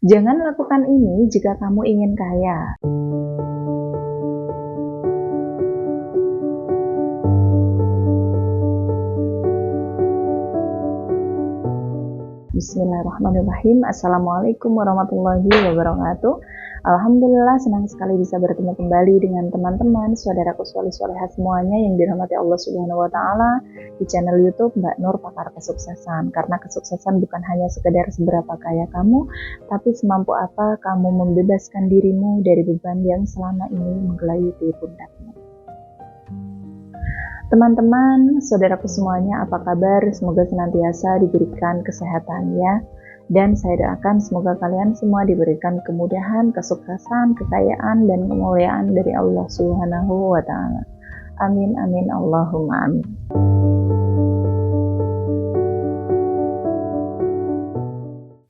Jangan lakukan ini jika kamu ingin kaya. Bismillahirrahmanirrahim. Assalamualaikum warahmatullahi wabarakatuh. Alhamdulillah, senang sekali bisa bertemu kembali dengan teman-teman, saudaraku sholih-sholihah semuanya yang dirahmati Allah Subhanahu wa Ta'ala di channel YouTube Mbak Nur Pakar Kesuksesan. Karena kesuksesan bukan hanya sekedar seberapa kaya kamu, tapi semampu apa kamu membebaskan dirimu dari beban yang selama ini menggelayuti pundakmu. Teman-teman, saudaraku semuanya, apa kabar? Semoga senantiasa diberikan kesehatan ya. Dan saya doakan semoga kalian semua diberikan kemudahan, kesuksesan, kekayaan, dan kemuliaan dari Allah Subhanahu wa Ta'ala. Amin, amin, Allahumma amin.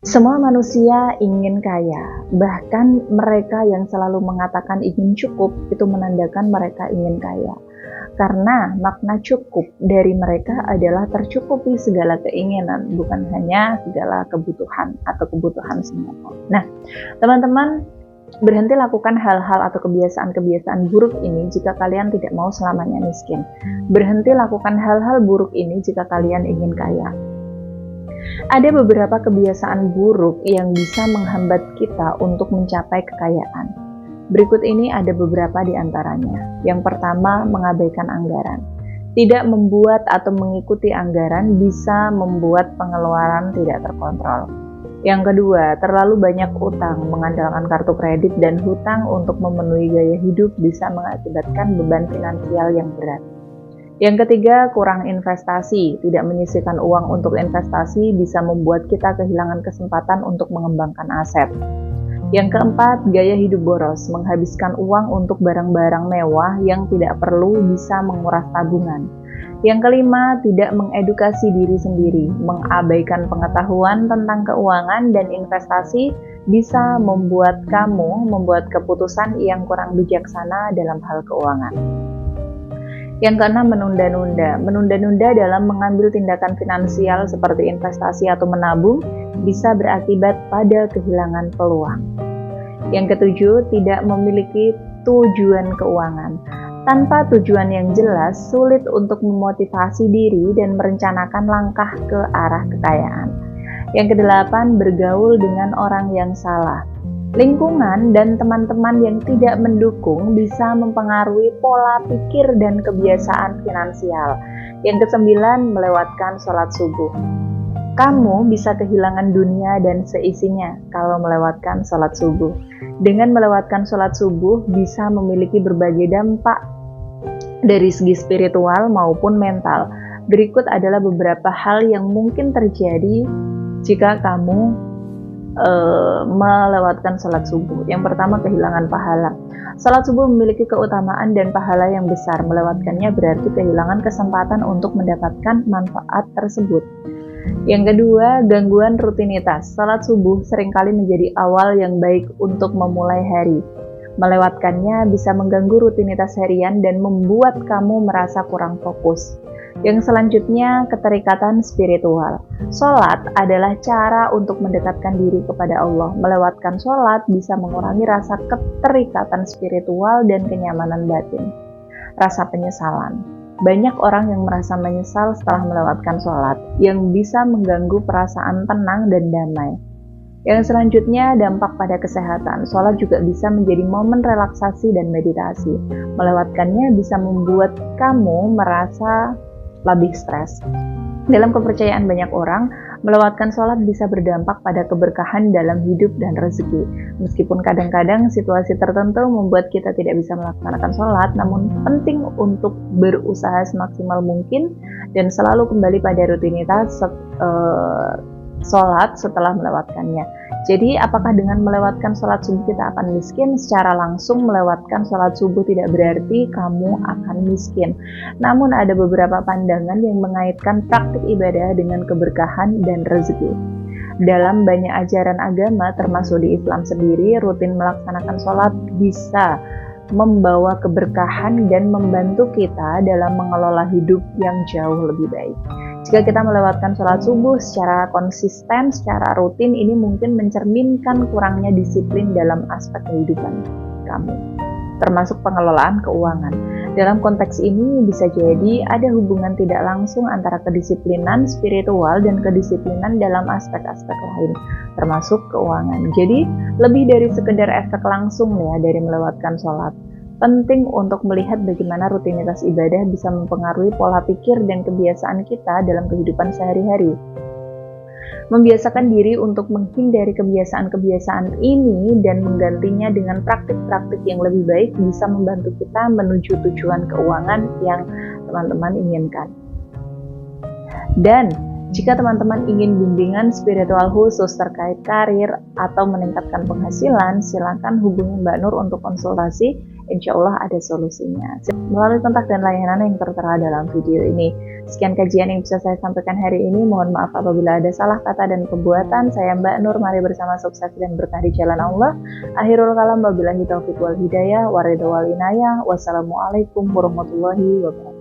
Semua manusia ingin kaya, bahkan mereka yang selalu mengatakan ingin cukup itu menandakan mereka ingin kaya. Karena makna cukup dari mereka adalah tercukupi segala keinginan, bukan hanya segala kebutuhan atau kebutuhan semua. Nah, teman-teman, berhenti lakukan hal-hal atau kebiasaan-kebiasaan buruk ini jika kalian tidak mau selamanya miskin. Berhenti lakukan hal-hal buruk ini jika kalian ingin kaya. Ada beberapa kebiasaan buruk yang bisa menghambat kita untuk mencapai kekayaan. Berikut ini ada beberapa di antaranya. Yang pertama, mengabaikan anggaran. Tidak membuat atau mengikuti anggaran bisa membuat pengeluaran tidak terkontrol. Yang kedua, terlalu banyak utang, mengandalkan kartu kredit dan hutang untuk memenuhi gaya hidup bisa mengakibatkan beban finansial yang berat. Yang ketiga, kurang investasi. Tidak menyisihkan uang untuk investasi bisa membuat kita kehilangan kesempatan untuk mengembangkan aset. Yang keempat, gaya hidup boros, menghabiskan uang untuk barang-barang mewah yang tidak perlu bisa menguras tabungan. Yang kelima, tidak mengedukasi diri sendiri, mengabaikan pengetahuan tentang keuangan dan investasi bisa membuat kamu membuat keputusan yang kurang bijaksana dalam hal keuangan. Yang keenam, menunda-nunda. Menunda-nunda dalam mengambil tindakan finansial seperti investasi atau menabung bisa berakibat pada kehilangan peluang. Yang ketujuh, tidak memiliki tujuan keuangan. Tanpa tujuan yang jelas, sulit untuk memotivasi diri dan merencanakan langkah ke arah kekayaan. Yang kedelapan, bergaul dengan orang yang salah. Lingkungan dan teman-teman yang tidak mendukung bisa mempengaruhi pola pikir dan kebiasaan finansial. Yang kesembilan, melewatkan sholat subuh. Kamu bisa kehilangan dunia dan seisinya kalau melewatkan sholat subuh. Dengan melewatkan sholat subuh bisa memiliki berbagai dampak dari segi spiritual maupun mental. Berikut adalah beberapa hal yang mungkin terjadi jika kamu melewatkan sholat subuh. Yang pertama, kehilangan pahala. Sholat subuh memiliki keutamaan dan pahala yang besar. Melewatkannya berarti kehilangan kesempatan untuk mendapatkan manfaat tersebut. Yang kedua, gangguan rutinitas. Sholat subuh seringkali menjadi awal yang baik untuk memulai hari. Melewatkannya bisa mengganggu rutinitas harian dan membuat kamu merasa kurang fokus. Yang selanjutnya, keterikatan spiritual. Sholat adalah cara untuk mendekatkan diri kepada Allah. Melewatkan sholat bisa mengurangi rasa keterikatan spiritual dan kenyamanan batin. Rasa penyesalan. Banyak orang yang merasa menyesal setelah melewatkan sholat, yang bisa mengganggu perasaan tenang dan damai. Yang selanjutnya, dampak pada kesehatan. Sholat juga bisa menjadi momen relaksasi dan meditasi. Melewatkannya bisa membuat kamu merasa lebih stres. Dalam kepercayaan banyak orang, melewatkan sholat bisa berdampak pada keberkahan dalam hidup dan rezeki. Meskipun kadang-kadang situasi tertentu membuat kita tidak bisa melaksanakan sholat, namun penting untuk berusaha semaksimal mungkin dan selalu kembali pada rutinitas sholat setelah melewatkannya. Jadi, apakah dengan melewatkan sholat subuh kita akan miskin? Secara langsung melewatkan sholat subuh tidak berarti kamu akan miskin. Namun ada beberapa pandangan yang mengaitkan praktik ibadah dengan keberkahan dan rezeki. Dalam banyak ajaran agama, termasuk di Islam sendiri, rutin melaksanakan sholat bisa membawa keberkahan dan membantu kita dalam mengelola hidup yang jauh lebih baik. Jika kita melewatkan sholat subuh secara konsisten, secara rutin, ini mungkin mencerminkan kurangnya disiplin dalam aspek kehidupan kami, termasuk pengelolaan keuangan. Dalam konteks ini bisa jadi ada hubungan tidak langsung antara kedisiplinan spiritual dan kedisiplinan dalam aspek-aspek lain, termasuk keuangan. Jadi lebih dari sekedar efek langsung ya dari melewatkan sholat. Penting untuk melihat bagaimana rutinitas ibadah bisa mempengaruhi pola pikir dan kebiasaan kita dalam kehidupan sehari-hari. Membiasakan diri untuk menghindari kebiasaan-kebiasaan ini dan menggantinya dengan praktik-praktik yang lebih baik bisa membantu kita menuju tujuan keuangan yang teman-teman inginkan. Dan jika teman-teman ingin bimbingan spiritual khusus terkait karir atau meningkatkan penghasilan, silakan hubungi Mbak Nur untuk konsultasi. Insya Allah ada solusinya melalui kontak dan layanan yang tertera dalam video ini. Sekian kajian yang bisa saya sampaikan hari ini. Mohon maaf apabila ada salah kata dan perbuatan. Saya Mbak Nur, mari bersama sukses dan berkah di jalan Allah. Akhirul kalam, wabillahi taufiq wal hidayah, waridho wal inayah. Wassalamualaikum warahmatullahi wabarakatuh.